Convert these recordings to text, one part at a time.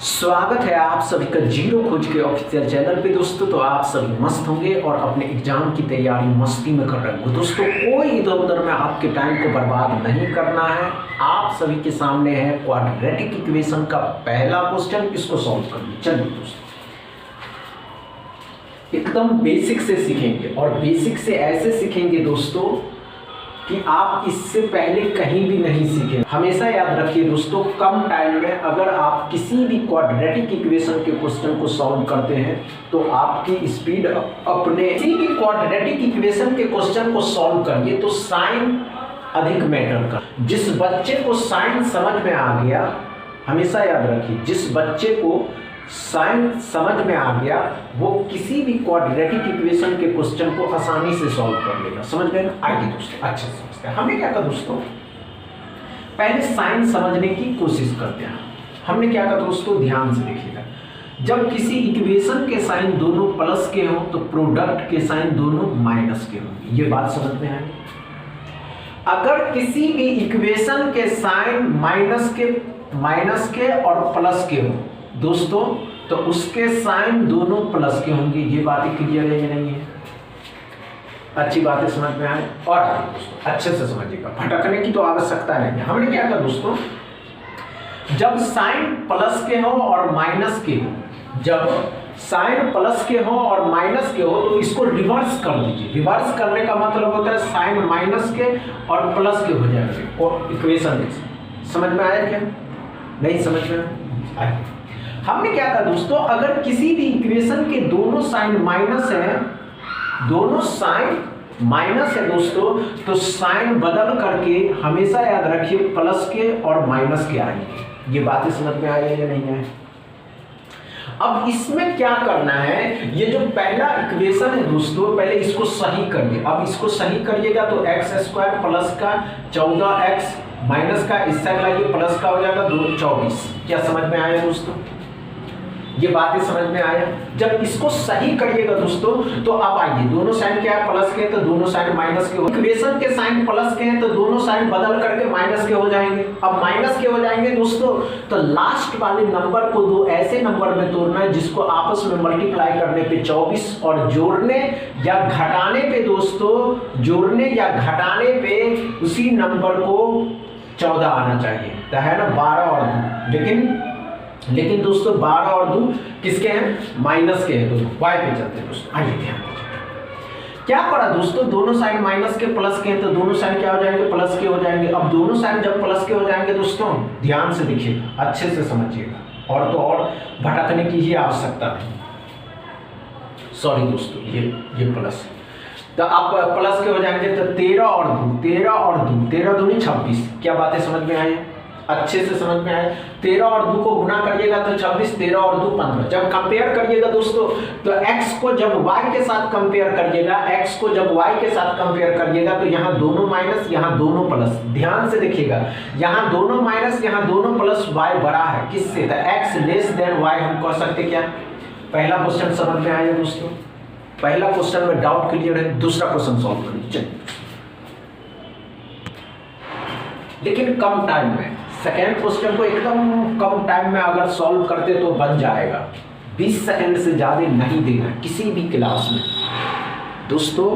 स्वागत है आप सभी का जीरो खोज के ऑफिशियल चैनल पे दोस्तों। तो आप सभी मस्त होंगे और अपने एग्जाम की तैयारी मस्ती में कर रहे होंगे दोस्तों। कोई इधर उधर में आपके टाइम को बर्बाद नहीं करना है। आप सभी के सामने है क्वाड्रेटिक इक्वेशन का पहला क्वेश्चन, इसको सॉल्व करना। चलिए दोस्तों, एकदम बेसिक से सीखेंगे और बेसिक से ऐसे सीखेंगे दोस्तों कि आप इससे पहले कहीं भी नहीं सीखे। हमेशा याद रखिए दोस्तों, कम टाइम में अगर आप किसी भी क्वाड्रेटिक इक्वेशन के क्वेश्चन को सॉल्व करते हैं तो आपकी स्पीड अपने किसी भी क्वाड्रेटिक इक्वेशन के क्वेश्चन को सॉल्व करिए तो साइन अधिक मैटर कर। जिस बच्चे को साइन समझ में आ गया, हमेशा याद रखिए, जिस बच्चे को साइन समझ में आ गया वो किसी भी क्वाड्रेटिक इक्वेशन के क्वेश्चन को आसानी से सॉल्व कर लेगा। समझ गए ना? आइए दोस्तों, अच्छे से समझते हैं। हमने क्या कहा दोस्तों, पहले साइन समझने की कोशिश करते हैं। हमने क्या कहा दोस्तों, ध्यान से देखिएगा। जब किसी इक्वेशन के साइन दोनों प्लस के हों तो प्रोडक्ट के साइन दोनों माइनस के होंगे। ये बात समझ में आई? अगर किसी भी इक्वेशन के साइन माइनस के और प्लस के हों दोस्तों तो उसके साइन दोनों प्लस के होंगे। ये बातें क्लियर है या नहीं है? अच्छी बातें समझ में आए? और दोस्तों अच्छे से समझिएगा, भटकने की तो आवश्यकता नहीं है। हमने क्या कहा दोस्तों, जब साइन प्लस के हो और माइनस के हो, जब साइन प्लस के हो और माइनस के हो तो इसको रिवर्स कर दीजिए। रिवर्स करने का मतलब होता है साइन माइनस के और प्लस के हो जाएंगे और इक्वेशन। समझ में आया क्या? नहीं समझ में आया? हमने क्या कहा दोस्तों, अगर किसी भी इक्वेशन के दोनों साइन माइनस है, दोनों साइन माइनस है दोस्तों, तो साइन बदल करके हमेशा याद रखिए प्लस के और माइनस के आएंगे। ये बातें समझ में आई है या नहीं है? अब इसमें क्या करना है, ये जो पहला इक्वेशन है दोस्तों, पहले इसको सही करिए। अब इसको सही करिएगा तो एक्स स्क्वायर प्लस का 14x माइनस का इस साइड लाइए प्लस का हो जाएगा 24। क्या समझ में आया दोस्तों? ये बातें समझ में आया? जब इसको सही करिएगा दोस्तों तो अब आइए, दोनों साइन क्या है, प्लस के हैं तो दोनों साइन माइनस के हो। इक्वेशन के साइन प्लस के हैं तो दोनों साइन बदल करके माइनस के हो जाएंगे। अब माइनस के हो जाएंगे दोस्तों तो लास्ट वाले नंबर को दो ऐसे नंबर में तोड़ना है जिसको आपस में मल्टीप्लाई करने पे 24 और जोड़ने या घटाने पे दोस्तों, जोड़ने या घटाने पे उसी नंबर को 14 आना चाहिए। तो है ना 12 और 2, लेकिन दोस्तों 12 और 2 किसके हैं? माइनस के हैं दोस्तों। वाई पे चलते हैं दोस्तों। आइए ध्यान दीजिए, क्या करा दोस्तों, दोनों साइन माइनस के प्लस के हैं तो दोनों साइन क्या हो जाएंगे? प्लस के हो जाएंगे। अब दोनों साइन जब प्लस के हो जाएंगे दोस्तों, ध्यान से देखिएगा, अच्छे से समझिएगा, और तो और भटकने की ही आवश्यकता नहीं। सॉरी दोस्तों, ये प्लस तो आप प्लस के हो जाएंगे तो 13 और 2 13 दूनी 26। क्या बातें समझ में आई? अच्छे से समझ में आए? 13 और 2 को गुना करिएगा तो 26, 13 और 2 15। जब कंपेयर करिएगा दोस्तों तो x को जब y के साथ कंपेयर करिएगा, x को जब y के साथ कंपेयर करिएगा तो यहाँ दोनों माइनस यहाँ दोनों प्लस। ध्यान से देखिएगा, यहाँ दोनों माइनस यहाँ दोनों प्लस, y बड़ा है किससे? तो x लेस देन y हम कह सकते क्या? पहला क्वेश्चन समझ में आया दोस्तों? पहला क्वेश्चन में डाउट क्लियर है। दूसरा क्वेश्चन सॉल्व करिए। चलिए, लेकिन कम टाइम में, सेकेंड क्वेश्चन को एकदम कम टाइम में अगर सॉल्व करते तो बन जाएगा। 20 सेकंड से ज़्यादा नहीं देना किसी भी क्लास में दोस्तों।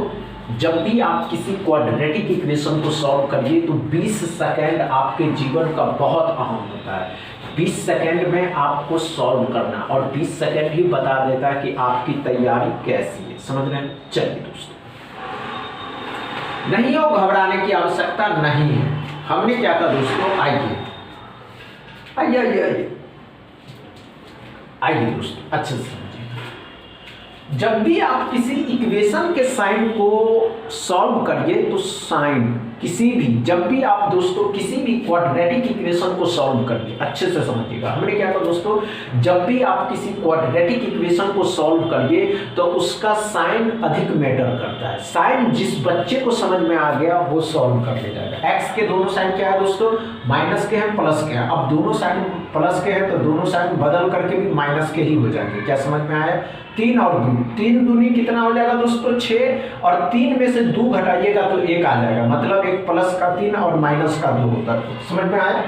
जब भी आप किसी क्वाड्रेटिक इक्वेशन को सॉल्व करिए तो 20 सेकंड आपके जीवन का बहुत अहम होता है। 20 सेकंड में आपको सॉल्व करना, और 20 सेकंड ही बता देता है कि आपकी तैयारी कैसी है। समझ रहे हैं? चलिए दोस्तों, नहीं हो घबराने की आवश्यकता नहीं है। हमने क्या कहा दोस्तों, आइए दोस्तों, अच्छे से समझिए। जब भी आप किसी इक्वेशन के साइन को सॉल्व करिए तो साइन किसी भी, जब भी आप दोस्तों किसी भी क्वाड्रेटिक इक्वेशन को सॉल्व करिए, अच्छे से समझिएगा। हमने क्या कहा दोस्तों, जब भी आप किसी क्वाड्रेटिक इक्वेशन को सॉल्व करिए तो उसका साइन अधिक मैटर करता है। साइन जिस बच्चे को समझ में आ गया वो सॉल्व कर ले जाएगा। एक्स के दोनों साइन क्या है दोस्तों? माइनस के हैं प्लस के हैं। अब दोनों साइन प्लस के हैं तो दोनों साइन बदल करके भी माइनस के ही हो जाएंगे। क्या समझ में आया? 3 और 2, 3 दूनी कितना हो जाएगा दोस्तों? 6, और 3 में से 2 घटाइएगा तो 1 आ जाएगा। मतलब एक प्लस का 3 और माइनस का 2 होता है। समझ में आया?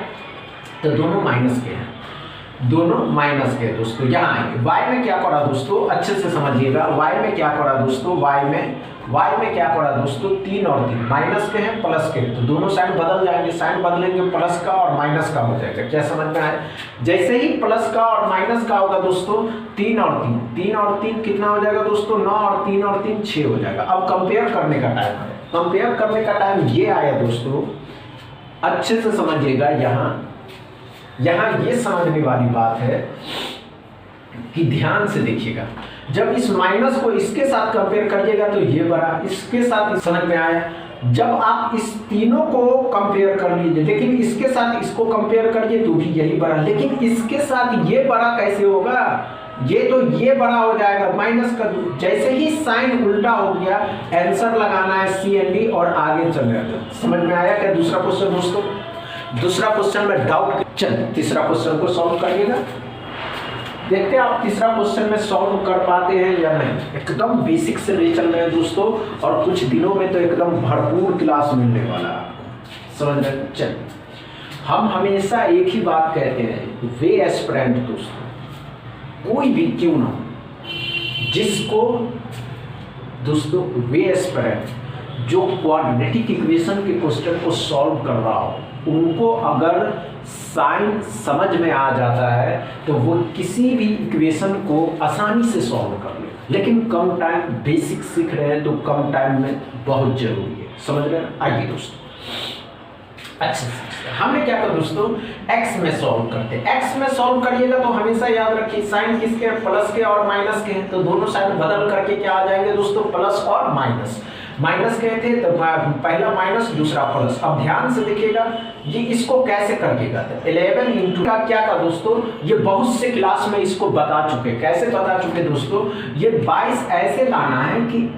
तो दोनों माइनस के हैं। दोनों माइनस के दोस्तों यहाँ आएंगे। y में क्या पड़ा दोस्तों, अच्छे से समझिएगा। y में क्या पड़ा दोस्तों, y में क्या पड़ा दोस्तों, 3 और 3 माइनस के हैं प्लस के, तो दोनों साइन बदल जाएंगे, साइन बदलेंगे प्लस का और माइनस का हो जाएगा। क्या समझ में आया? जैसे ही प्लस का और माइनस का होगा दोस्तों 3 और 3 कितना हो जाएगा दोस्तों, 9 और 3 और 3 6 हो जाएगा। अब कंपेयर करने का टाइम है, कंपेयर करने का टाइम ये आया दोस्तों, अच्छे से समझिएगा। यहाँ ये समझने वाली बात है कि ध्यान से देखिएगा, जब इस माइनस को इसके साथ कंपेयर करिएगा तो ये बड़ा, इसके साथ समझ में आया। जब आप इस तीनों को कंपेयर कर लीजिए, लेकिन इसके साथ इसको कंपेयर करिए तो भी यही बड़ा, लेकिन इसके साथ ये बड़ा कैसे होगा, ये तो ये बड़ा हो जाएगा माइनस का। जैसे ही साइन उल्टा हो गया, आंसर लगाना है CND और आगे चल जाएगा। समझ में आया क्या दूसरा क्वेश्चन दोस्तों? दूसरा क्वेश्चन में डाउट, चलिए तीसरा क्वेश्चन को सॉल्व करिएगा। देखते हैं आप तीसरा क्वेश्चन में सॉल्व कर पाते हैं या नहीं। एकदम बेसिक से ले चल रहे हैं दोस्तों, और कुछ दिनों में तो एकदम भरपूर क्लास मिलने वाला है, समझ रहे हैं? चलिए, हम हमेशा एक ही बात कहते हैं, वे एस्पिरेंट दोस्तों, कोई भी क्यों ना हो, जिसको दोस्तों वे एस्पिरेंट जो क्वाड्रेटिक इक्वेशन के क्वेश्चन को सॉल्व कर रहा हो, उनको अगर साइन समझ में आ जाता है तो वो किसी भी इक्वेशन को आसानी से सॉल्व कर ले। लेकिन कम टाइम, बेसिक सीख रहे हैं तो कम टाइम में बहुत जरूरी है, समझ रहे हैं? आइए दोस्तों, अच्छा हमने क्या कहा दोस्तों, x में सॉल्व करते हैं। x में सॉल्व करिएगा तो हमेशा याद रखिए साइन किसके हैं, प्लस के और माइनस के हैं, तो दोनों साइन बदल करके क्या आ जाएंगे दोस्तों, प्लस और माइनस। माइनस के थे तो पहला माइनस दूसरा प्लस। अब ध्यान से देखिएगा ये इसको कैसे करिएगा, 11 इंटू का क्या का दोस्तों, ये बहुत से क्लास में इसको बता चुके। कैसे बता चुके दोस्तों, ये 22 ऐसे लाना है कि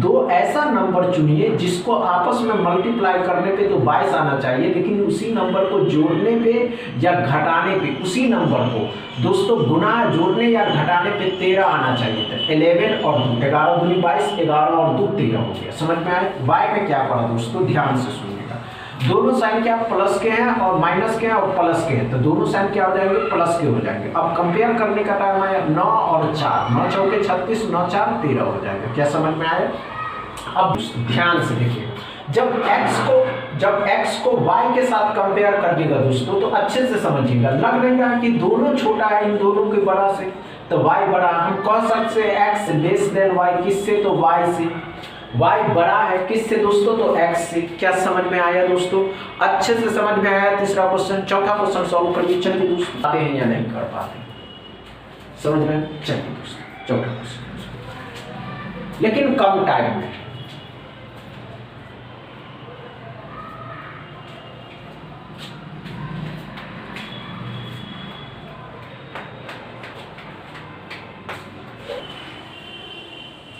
दो ऐसा नंबर चुनिए जिसको आपस में मल्टीप्लाई करने पे तो 22 आना चाहिए, लेकिन उसी नंबर को जोड़ने पे या घटाने पे, उसी नंबर को दोस्तों गुना जोड़ने या घटाने पे 13 आना चाहिए था। 11 और 2, 11 दूनी 22, 11 और 2 13 हो गया। समझ में आए? y में क्या पड़ा दोस्तों, ध्यान से सुनिएगा। दोनों साइन क्या प्लस के हैं और माइनस के हैं और प्लस के हैं, तो दोनों साइन क्या हो जाएंगे, प्लस के हो जाएंगे। अब कंपेयर करने का टाइम आया 9 और 4, 9 चौके 36, 9 4 13 हो जाएगा। क्या समझ में आया? अब ध्यान से देखिए, जब x को y के साथ कंपेयर करिएगा दोस्तों तो अच्छे से समझिएगा। लग नहीं रहा कि दोनों छोटा है इन दोनों के बड़ा से, तो y बड़ा। हम कह सकते हैं x लेस देन y, किससे, तो y से। y बड़ा है किससे दोस्तों, तो x से। क्या समझ में आया दोस्तों? अच्छे से समझ में आया तीसरा क्वेश्चन। चौथा क्वेश्चन सॉल्व करिए। चलिए दोस्तों, पाते हैं या नहीं कर पाते, समझ में? चलिए दोस्तों, चौथा क्वेश्चन, लेकिन कम टाइम में।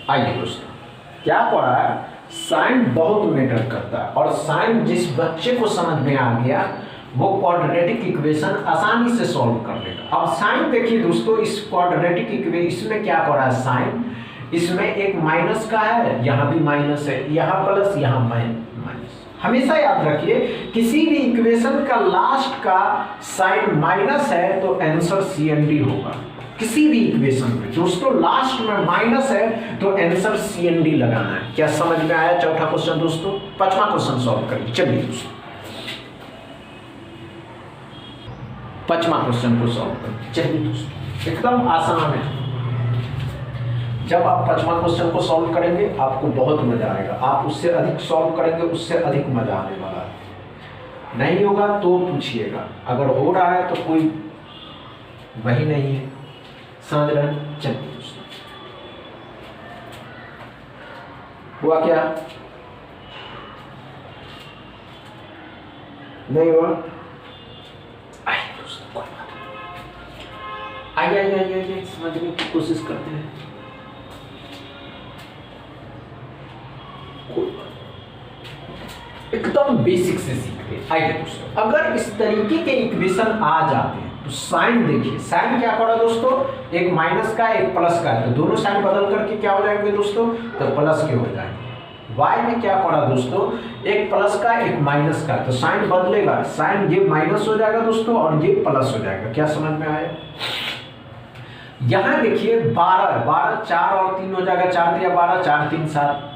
आइए दोस्तों, क्या पढ़ा है, साइन बहुत मैटर करता है, और साइन जिस बच्चे को समझ में आ गया वो क्वाड्रेटिक इक्वेशन आसानी से सॉल्व कर लेगा। अब साइन देखिए दोस्तों, इस क्वाड्रेटिक इक्वेशन इसमें क्या पढ़ा है, साइन इसमें एक माइनस का है, यहाँ भी माइनस है, यहाँ प्लस, यहाँ माइनस। हमेशा याद रखिए किसी भी इक्वेशन का लास्ट का साइन माइनस है तो आंसर CND होगा। किसी भी इक्वेशन में दोस्तों लास्ट में माइनस है तो आंसर CND लगाना है। क्या समझ में आया? चौथा क्वेश्चन दोस्तों। पांचवा क्वेश्चन सॉल्व करिए। चलिए दोस्तों, पांचवा क्वेश्चन को सॉल्व करिए। चलिए दोस्तों, एकदम आसान है। जब आप पांचवा क्वेश्चन को सॉल्व करेंगे आपको बहुत मजा आएगा। आप उससे अधिक सॉल्व करेंगे उससे अधिक मजा आने वाला है। नहीं होगा तो पूछिएगा, अगर हो रहा है तो कोई वही नहीं है, समझ रहे हैं? चलिए दोस्तों, हुआ क्या, नहीं हुआ? आइए दोस्तों, कोई बात नहीं, आइए समझने की कोशिश करते हैं। एकदम बेसिक से सीखते हैं। आइए दोस्तों, अगर इस तरीके के इक्वेशन आ जाते हैं तो साइन देखिए, साइन क्या पड़ा दोस्तों, एक माइनस का एक प्लस का है, तो दोनों साइन बदल करके क्या हो जाएंगे दोस्तों, तो प्लस के हो जाएंगे। y में क्या पड़ा दोस्तों, एक प्लस का एक माइनस का, तो साइन बदलेगा, साइन ये माइनस हो जाएगा दोस्तों और ये प्लस हो जाएगा। क्या समझ में आया? यहाँ देखिए 12 12 4 और 3 हो जाएगा, 4 दिया 12, 4 3 7,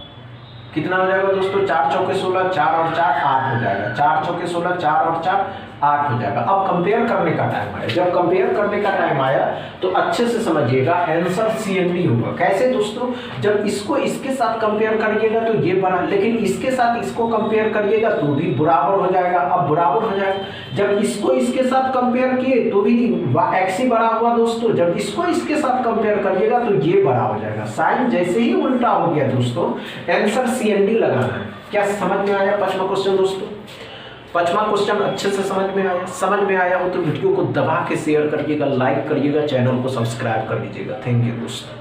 कितना हो जाएगा दोस्तों, 4 चौके 16, 4 और 4 8 हो जाएगा, 4 चौके 16, 4 और 4 8 हो जाएगा। अब कंपेयर करने का टाइम आया, जब कंपेयर करने का टाइम आया तो अच्छे से समझिएगा, आंसर CND होगा। कैसे दोस्तों, जब इसको इसके साथ कंपेयर करिएगा तो ये बड़ा, लेकिन इसके साथ इसको कंपेयर करिएगा तो भी बराबर हो जाएगा। अब बराबर हो जाएगा, जब इसको इसके साथ कंपेयर किए तो भी x ही बड़ा हुआ दोस्तों, जब इसको इसके साथ कंपेयर करिएगा तो ये बड़ा हो जाएगा। साइन जैसे ही उल्टा हो गया दोस्तों, आंसर CND लगाना है। क्या समझ में आया पांचवा क्वेश्चन दोस्तों? पांचवा क्वेश्चन अच्छे से समझ में आया? समझ में आया हो तो वीडियो को दबा के शेयर करिएगा, लाइक करिएगा, चैनल को सब्सक्राइब कर लीजिएगा। थैंक यू दोस्तों।